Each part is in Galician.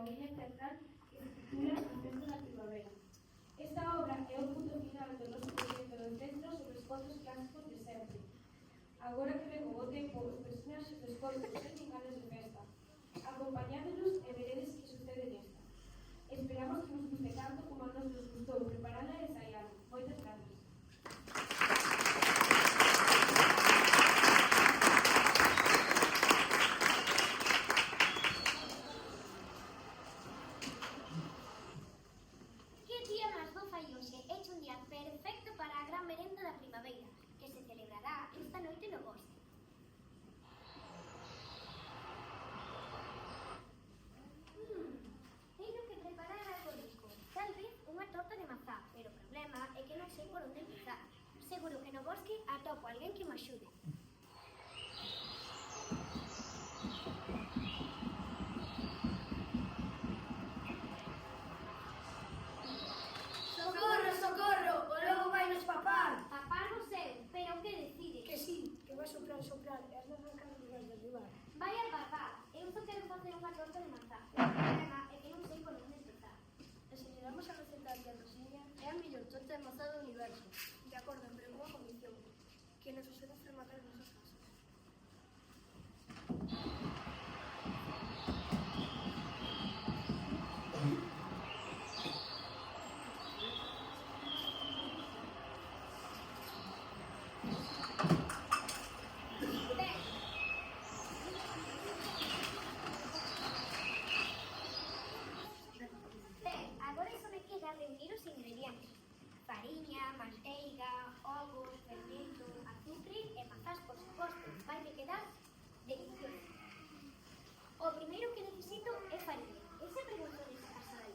obriña teatral que se titula A Festa da Primavera. Esta obra é o punto final do noso proxecto do centro sobre os contos clásicos de sempre. Agora que ven o tempo, os personaxes dos contos sen ganas de festa. Acompañádenos e veredes que sucede nesta. Esperamos que nos guste tanto como a nos gustou preparala e ensaiala. Moitas gracias. Perfecto para a gran merenda da primavera, que se celebrará esta noite no bosque. Teño que preparar algo rico, tal vez unha torta de mazá, pero o problema é que non sei por onde empezar. Seguro que no bosque atopo alguén que me axude. Soprar, e as nosas caras vas derribar. Vai al barbar, eu só quero facer unha torta de mazá. O problema é que non sei por onde empezar. Enseñaramos a receta de Rosiña é a mellor torta de mazá do universo. De acordo, pero unha condición, que nos axude a rematar as nosas casas. Fariña, manteiga, ovos, fermento, azufre e mazás, por suposto. Vai me quedar delicioso. O primeiro que necesito é fariña. Ese pregunto de casa aí.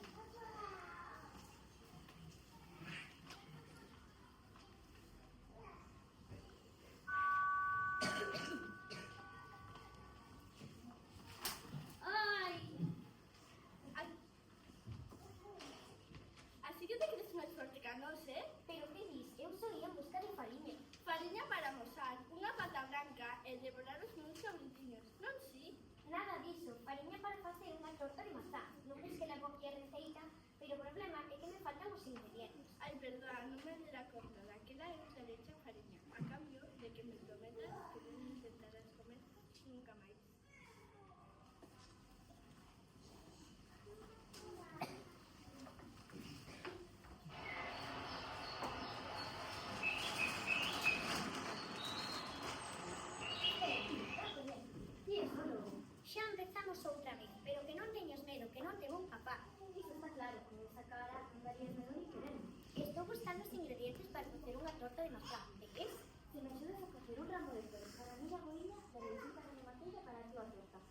Non sei, pero que dis? Eu só ia buscar de fariña. Fariña para amosar, unha pata branca e devorar os meus cabritinhos, non si? Nada diso, fariña para facer unha torta de mazá. Non ves que levo aquí a receita, pero o problema é que me faltan os ingredientes. Ai, perdón, non me dera conta, daquela eu te leche a fariña, a cambio de que me prometas que non intentarás comer nunca máis. Xa empezamos outra vez, pero que non teñas medo, que non ten un papá. Iso está claro, con esa cara non darías medo ni querer. Estou buscando os ingredientes para facer unha torta de mazá. De que es? Se me axudas a facer un ramo de flores para a miña boina, da visita de manteiga para a túa torta.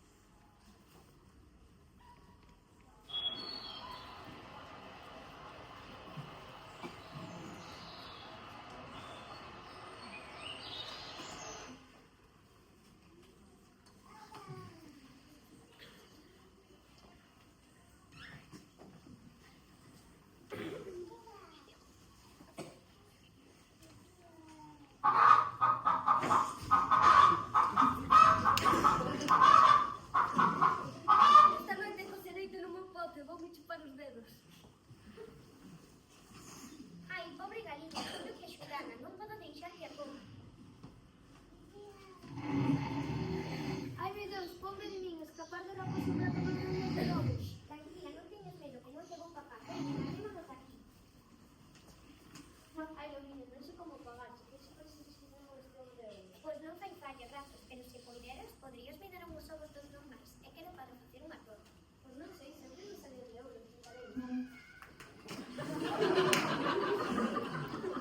Esta noite cocereite no meu pote, vou me chupar os dedos. Ai, pobre galiña, teño que axudala, non podo deixar que a coma. Ai, meu Deus, pobre de min, escapar de rapos sobre a cama de un de lobos. Tranquila, non teñas medo, que non te vou papá. Quedémonos aquí. Ai, Lourines, non sei como pagaste, que se parece que non este ovo de hoy. Pois non fai falla, grazos, pero se poderas, poderías me dar uns ovos dos normais. É que non para facer unha torta. Pois non sei, sempre me salió de euro, intentarei.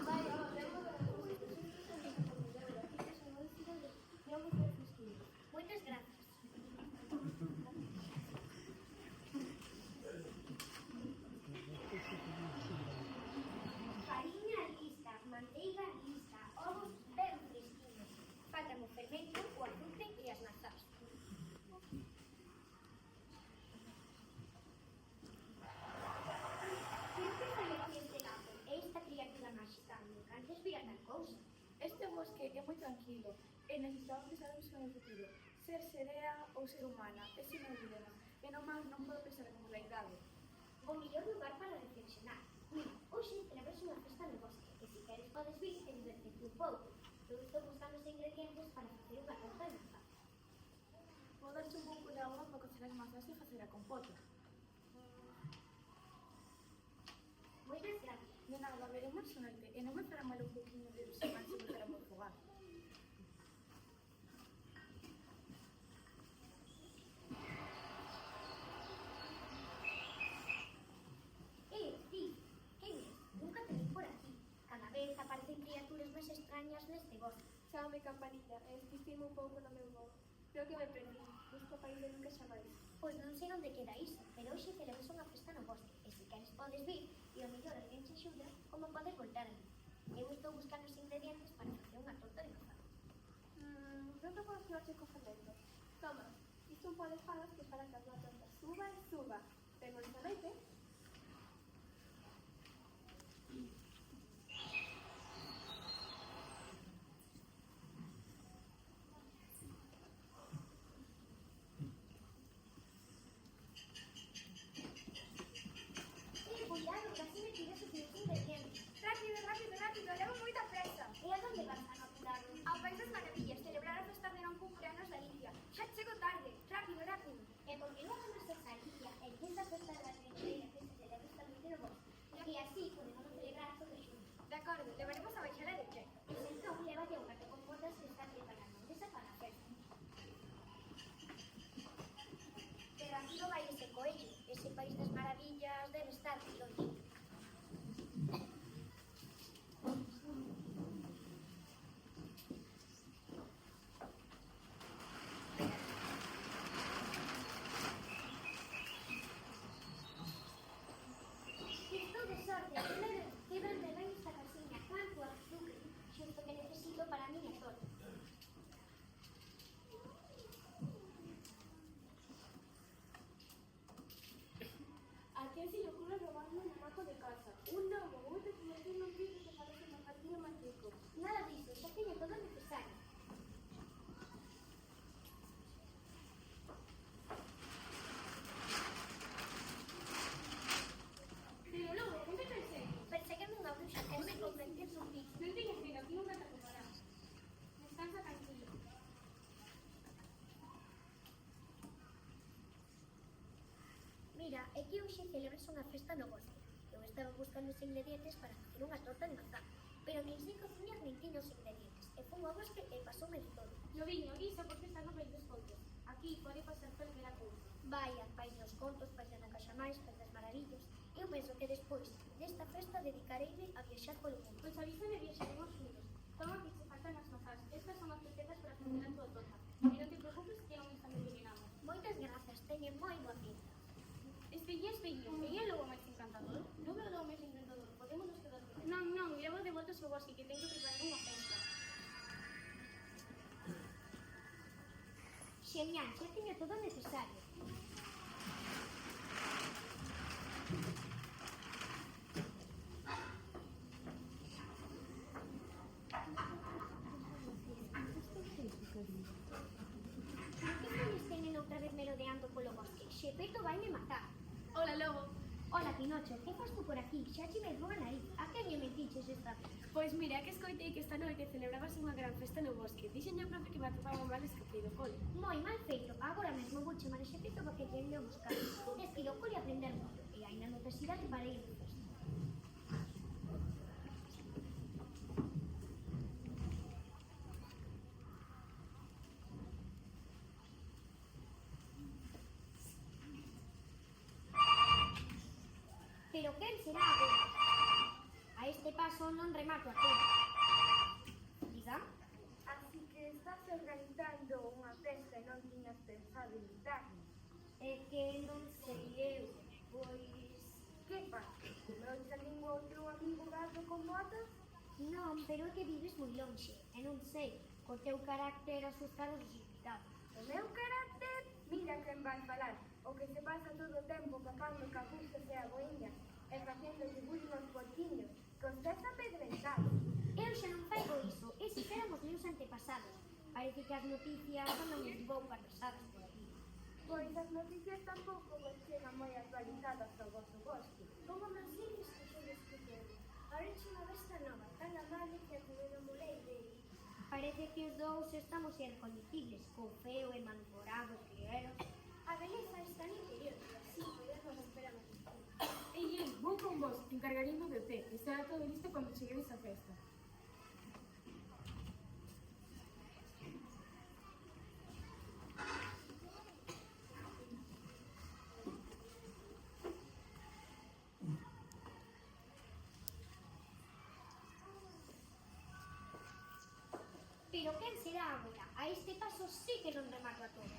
Vai, ó, vengo de la cosa, que sempre se me de euro. Aquí que se me decide de ovos de fresquillo. Moitas grazas. Fariña lista, manteiga lista, ovos ben fresquiños. Faltan o fermento, o azufre e as mazás. Que fai aquí este gato? E esta criatura máxica? Antes vira tal cousa. Este bosque é moi tranquilo e necesitamos que sabemos que no futuro ser serea ou ser humana, ese non é o dilema. E non máis non podo pensar con claridade. o mellor lugar para reflexionar. Mira, hoxe celebrase unha festa no bosque, e se queres podes vir e divertirte un pouco. Eu estou buscando os ingredientes para facer unha torta de mazá. Vou darche un pouco de auga para cocer as mazás e facer a compota. Moitas gracias. De nada, veremos suerte. E non me fará mal un pouquinho de ilusión se botar a fogar. Ti, quen és? Nunca te vi por aquí. Cada vez aparecen criaturas máis extrañas neste bosque. Chámame Campanilla e despistime un pouco no meu voo. Creo que me perdí. Busco o país de nunca xa máis. Pois non sei onde queda iso, pero hoxe celebrase unha festa no bosque, e se queres podes vir, e ao mellor alguén te axuda, como podes voltar ali. Eu estou buscando os ingredientes para facer unha torta de mazá. Non te podes noche co fermento. Toma, isto un pó de fadas que fará que a tua torta suba e suba. Vemos esta noite? Cuidado, casi me tiras os meus ingredientes. Rápido, rápido, rápido, levo moita presa. E a donde vas tan apurado? Ao País das Maravillas, celebrar a festa de non cumpleanos da Alicia. Xa chego tarde, rápido, rápido. E porque non conoces a Alicia, e quinta festa da trincheira que se celebra esta noite no bosque. E así podemos celebrar todos xuntos. De acordo, levaremos a baixala de che. Pois entón, lévate a unha que con botas que está preparando mesa para a festa. Pero aquí non vai ese coello. Ese País das Maravillas debe estar moi longe. Estou de sorte, quebran de ben esta casiña, canto azúcar, xusto que necesito para a miña torta. A quen se lle ocurre robarme un maco de casa? Un lobo, vou te convertir nun piso que parece un martillo máis rico. Nada disso, xa teño todo o necesario. Pero lobo, que me pensei? Perségueme unha bruxa que me convertir nun piso. Non teñas medo, aquí nunca te atopará. Descansa tranquilo. Mira, é que hoxe celebrase unha festa no bosque. Eu estaba buscando os ingredientes para facer unha torta de mazá, pero nin sei cociñar nin tiño os ingredientes. E fun ao bosque e pasoume de todo. Lobiño, iso porque está no País dos Contos. Aquí pode pasar calquera cousa. Vaya, País dos Contos, País da Casa Máis, País das Maravillas. Eu penso que despois desta festa dedicareime a viaxar polo mundo. Pois avísame, viaxaremos juntos. Toma que se faltan as mazás. Estas son as recetas para facer a tua torta. E non te preocupes que non están envenenadas. Moitas grazas, teñen moi boa pinta. Espellín, e é logo máis encantador? Non veo logo máis encantador, podémonos quedar con él. Non, levo de volta ao seu bosque que ten que preparar unha festa. Xeñal, xa teño todo o necesario. Por que folles teñen outra vez merodeando polo bosque? Xepeto vaime matar. Hola, lobo. Hola, Pinocho, que fas tú por aquí? Xa che ves boa nariz. A que me mentiches esta vez? Pois mira, que escoitei que esta noite celebrabas unha gran festa no bosque. Dixen ao profe que me atopaba mal esquecido cole. Moi mal feito. Agora mesmo vou chamar a Xepeto para que te ande a buscar. Tes que ir ao cole a aprender moito. E hai na necesidade para ir de festa. Pero quen será agora? A este paso non remato a todo. Diga? Así que estás organizando unha festa e non tiñas pensado invitarme. É que non sei eu, pois... Que pasa? Non xa ningún outro amigo gato con botas? Non, pero é que vives moi lonxe, e non sei, co teu carácter asustar os invitados. O meu carácter? Mira quen vai falar. O que se pasa todo o tempo capando capustas e aboiñas e facendo que bullen os porquiños, cos pés apedrentados. Eu xa non faigo iso, eses éramos meus antepasados. Parece que as noticias non me vou pasadas por aquí. Pois as noticias tampouco vos chegan moi actualizadas ao vosso voz. Parece que os dous estamos irreconducibles, co feo e malhumorado que eros. A beleza está no interior, e así podemos esperar a Ei, vou con vos, encargaríame do té, e estará todo listo cando cheguedes á festa. Pero quen será agora? A este paso sí que non remato a todo.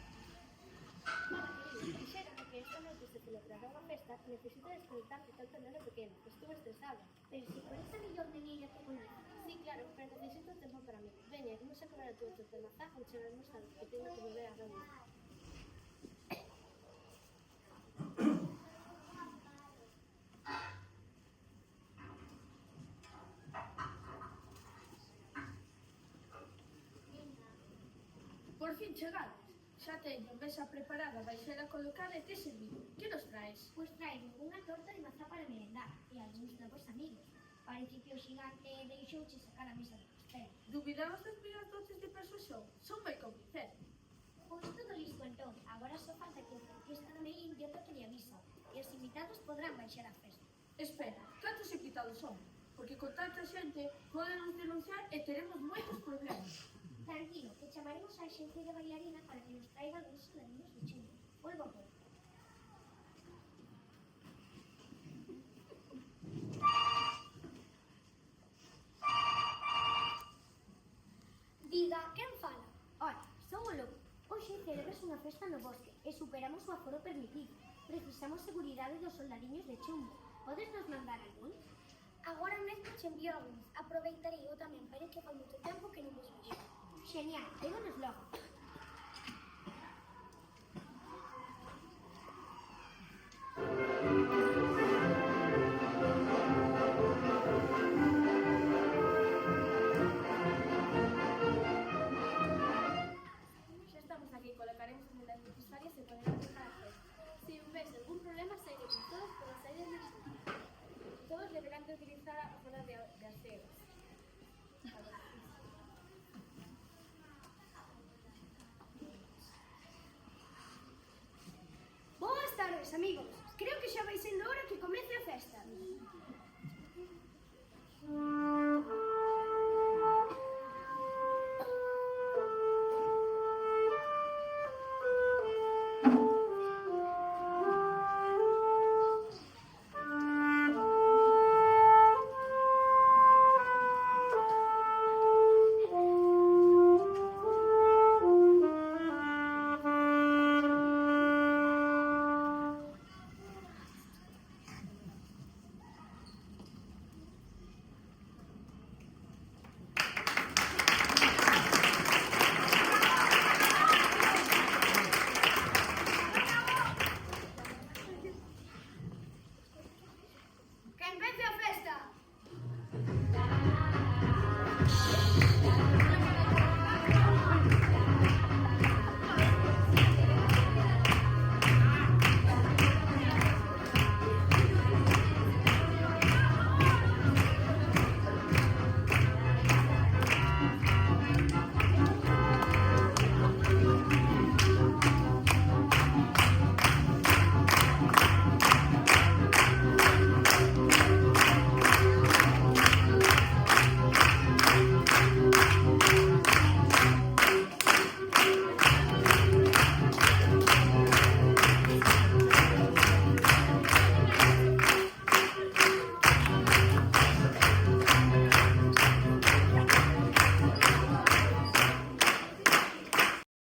Nada, querido, quixera que esta noite se celebrara unha festa, necesito desconectar de tanto neno pequeno, estou estresada. Pero se por esa millor menina que coñezo. Sí, claro, pero necesito tempo para mí. Veña, imos a comer a túa torta de mazá ou chegaremos tarde, que teño que volver a reunir. Por fin chegades. Xa teño mesa preparada, baixera colocada e te servido. Que nos traes? Pois traen unha torta de mazá para merendar e algúns novos amigos. Parece que o xigante deixouche sacar a mesa do pastel. Dubidabas das miñas dotes de persuasión? Son moi convincente. Pois todo listo entón. Agora só falta que o orquesta do Meín lle toque de aviso e os invitados podrán baixar a festa. Espera, cantos invitados son? Porque con tanta xente podemos denunciar e teremos moitos problemas. Tranquilo, que chamaremos a xente de bailarina para que nos traiga algúns solariños de chumbo. Volvo a por. Diga, quen fala? Ora, son o lobo. Hoxe celebras unha festa no bosque e superamos o aforo permitido. Precisamos seguridade dos soldariños de chumbo. Podes nos mandar algún? Agora mesmo che envío algúns. Aproveitarei eu tamén, pero que fai moito tempo que non vos vexo. Genial, vémonos logo. Xa estamos aquí, colocaremos as medidas necesarias e poderán empezar a festa. Se houvese algún problema, sairemos todos pola saída de emerxencia. Todos deberán de utilizar a zona de aseos. Boas tardes, amigos. Creo que xa vai sendo hora que comece a festa.